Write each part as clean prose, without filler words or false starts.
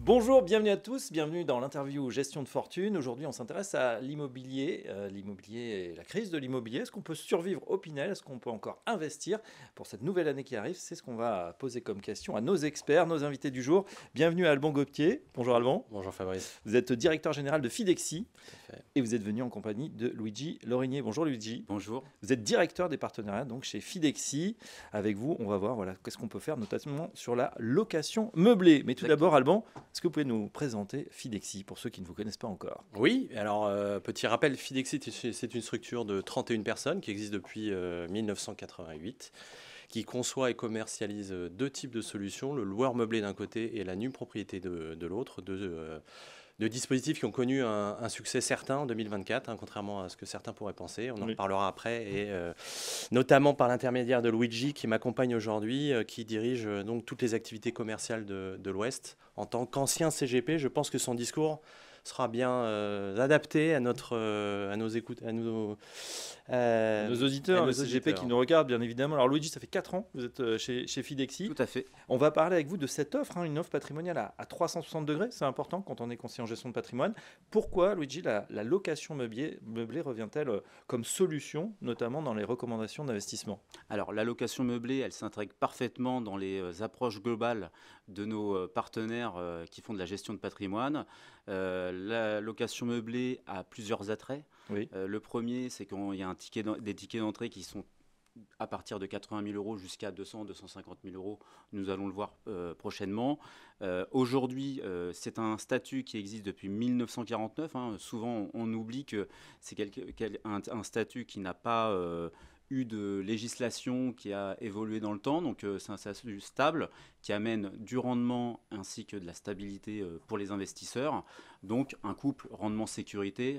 Bonjour, bienvenue à tous, bienvenue dans l'interview Gestion de fortune. Aujourd'hui, on s'intéresse à l'immobilier, l'immobilier et la crise de l'immobilier. Est-ce qu'on peut survivre au Pinel? Est-ce qu'on peut encore investir pour cette nouvelle année qui arrive? C'est ce qu'on va poser comme question à nos experts, nos invités du jour. Bienvenue à Alban Gauthier. Bonjour Alban. Bonjour Fabrice. Vous êtes directeur général de Fidexi Tout à fait. et vous êtes venu en compagnie de Luigi Lorigné. Bonjour Luigi. Bonjour. Vous êtes directeur des partenariats donc chez Fidexi. Avec vous, on va voir qu'est-ce qu'on peut faire notamment sur la location meublée. Mais tout d'abord, Alban, est-ce que vous pouvez nous présenter Fidexi pour ceux qui ne vous connaissent pas encore? Oui, alors petit rappel, Fidexi, c'est une structure de 31 personnes qui existe depuis 1988, qui conçoit et commercialise deux types de solutions, le loueur meublé d'un côté et la nue propriété de l'autre, de dispositifs qui ont connu un succès certain en 2024, contrairement à ce que certains pourraient penser. On en reparlera après, et notamment par l'intermédiaire de Luigi qui m'accompagne aujourd'hui, qui dirige donc toutes les activités commerciales de l'Ouest. En tant qu'ancien CGP, je pense que son discours sera bien adapté à nos écoutes, nos auditeurs, les CGP qui nous regardent bien évidemment. Alors Luigi, ça fait 4 ans que vous êtes chez Fidexi. Tout à fait. On va parler avec vous de cette offre, une offre patrimoniale à 360 degrés. C'est important quand on est conseiller en gestion de patrimoine. Pourquoi, Luigi, la location meublée revient-elle comme solution, notamment dans les recommandations d'investissement? Alors, la location meublée, elle s'intègre parfaitement dans les approches globales de nos partenaires qui font de la gestion de patrimoine. La location meublée a plusieurs attraits. Oui. Le premier, c'est qu'il y a des tickets d'entrée qui sont à partir de 80 000 euros jusqu'à 200 250 000 euros. Nous allons le voir prochainement. Aujourd'hui, c'est un statut qui existe depuis 1949. Souvent, on oublie que c'est un statut qui n'a pas eu de législation qui a évolué dans le temps. Donc, c'est un statut stable qui amène du rendement ainsi que de la stabilité pour les investisseurs. Donc, un couple rendement-sécurité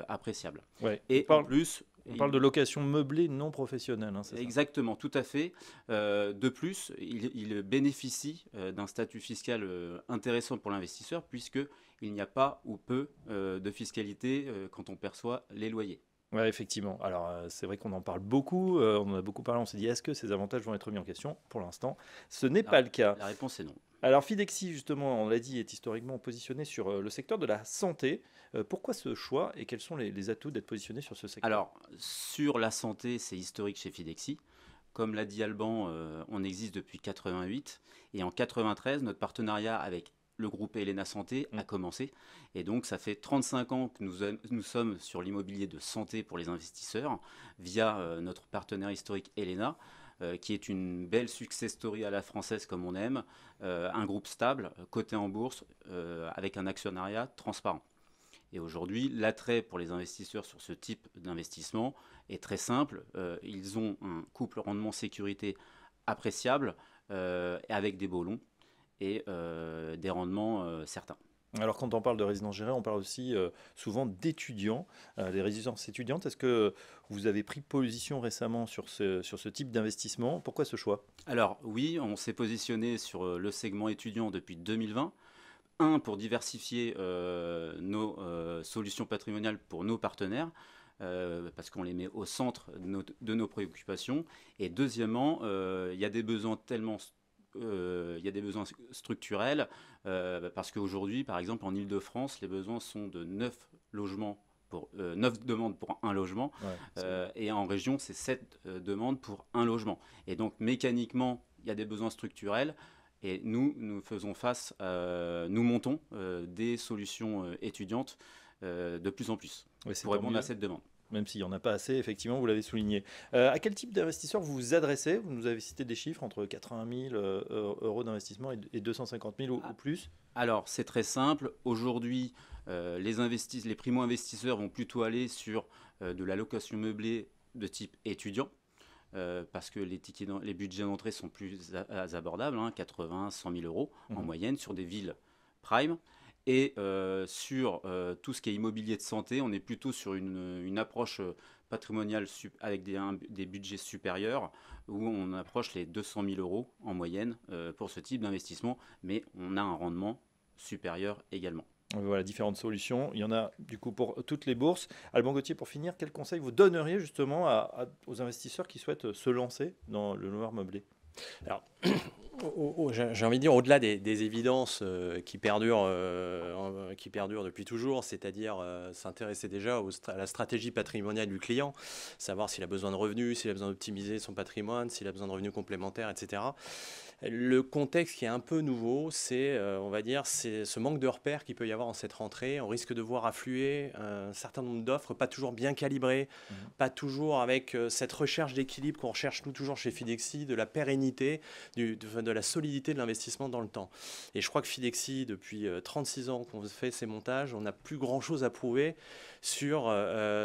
appréciable. Ouais. Et en plus... On parle de location meublée non professionnelle. C'est exactement, tout à fait. De plus, il bénéficie d'un statut fiscal intéressant pour l'investisseur puisqu'il n'y a pas ou peu de fiscalité quand on perçoit les loyers. Oui, effectivement. Alors, c'est vrai qu'on en parle beaucoup. On en a beaucoup parlé. On s'est dit, est-ce que ces avantages vont être mis en question? Pour l'instant, ce n'est pas le cas. La réponse est non. Alors, Fidexi, justement, on l'a dit, est historiquement positionné sur le secteur de la santé. Pourquoi ce choix et quels sont les atouts d'être positionné sur ce secteur? Alors, sur la santé, c'est historique chez Fidexi. Comme l'a dit Alban, on existe depuis 88. Et en 93, notre partenariat avec le groupe Elena Santé a commencé. Et donc, ça fait 35 ans que nous sommes sur l'immobilier de santé pour les investisseurs via notre partenaire historique Elena, qui est une belle success story à la française comme on aime, un groupe stable, coté en bourse, avec un actionnariat transparent. Et aujourd'hui, l'attrait pour les investisseurs sur ce type d'investissement est très simple. Ils ont un couple rendement-sécurité appréciable, avec des baux longs et des rendements certains. Alors, quand on parle de résidence gérée, on parle aussi souvent d'étudiants, les résidences étudiantes. Est-ce que vous avez pris position récemment sur ce type d'investissement? Pourquoi ce choix? Alors oui, on s'est positionné sur le segment étudiant depuis 2020. Pour diversifier nos solutions patrimoniales pour nos partenaires, parce qu'on les met au centre de nos préoccupations. Et deuxièmement, il y a des besoins structurels, parce qu'aujourd'hui, par exemple, en Île-de-France, les besoins sont de 9 demandes pour un logement, et en région, c'est 7 demandes pour un logement. Et donc, mécaniquement, il y a des besoins structurels. Et nous faisons face, nous montons des solutions étudiantes de plus en plus pour répondre à cette demande. Même s'il n'y en a pas assez, effectivement, vous l'avez souligné. À quel type d'investisseurs vous vous adressez? Vous nous avez cité des chiffres entre 80 000 euros d'investissement et 250 000 ou plus. Alors, c'est très simple. Aujourd'hui, les primo-investisseurs vont plutôt aller sur de la location meublée de type étudiant. Parce que les budgets d'entrée sont plus abordables, 80 100 000 euros en moyenne sur des villes prime. Et sur tout ce qui est immobilier de santé, on est plutôt sur une approche patrimoniale avec des budgets supérieurs, où on approche les 200 000 euros en moyenne pour ce type d'investissement, mais on a un rendement supérieur également. Voilà, différentes solutions. Il y en a du coup pour toutes les bourses. Alban Gauthier, pour finir, quel conseil vous donneriez justement aux investisseurs qui souhaitent se lancer dans le loueur meublé? Alors, J'ai envie de dire, au-delà des évidences qui perdurent depuis toujours, c'est-à-dire s'intéresser déjà à la stratégie patrimoniale du client, savoir s'il a besoin de revenus, s'il a besoin d'optimiser son patrimoine, s'il a besoin de revenus complémentaires, etc. Le contexte qui est un peu nouveau, c'est, on va dire, c'est ce manque de repères qu'il peut y avoir en cette rentrée. On risque de voir affluer un certain nombre d'offres, pas toujours bien calibrées, pas toujours avec cette recherche d'équilibre qu'on recherche nous toujours chez Fidexi, de la pérennité, de la solidité de l'investissement dans le temps. Et je crois que Fidexi, depuis 36 ans qu'on fait ces montages, on n'a plus grand-chose à prouver sur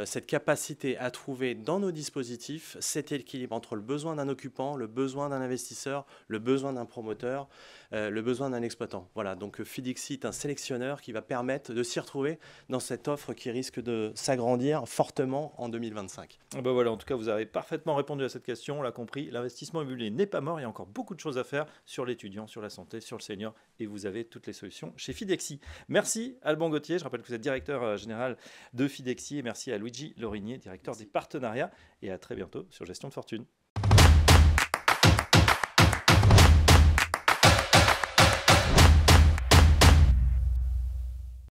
cette capacité à trouver dans nos dispositifs cet équilibre entre le besoin d'un occupant, le besoin d'un investisseur, le besoin d'un promoteur, le besoin d'un exploitant. Voilà, donc Fidexi est un sélectionneur qui va permettre de s'y retrouver dans cette offre qui risque de s'agrandir fortement en 2025. Ben voilà, en tout cas, vous avez parfaitement répondu à cette question, on l'a compris, l'investissement immobilier n'est pas mort, il y a encore beaucoup de choses à faire sur l'étudiant, sur la santé, sur le senior, et vous avez toutes les solutions chez Fidexi. Merci Alban Gauthier, je rappelle que vous êtes directeur général de Fidexi, et merci à Luigi Lorigné, directeur des partenariats, et à très bientôt sur Gestion de Fortune.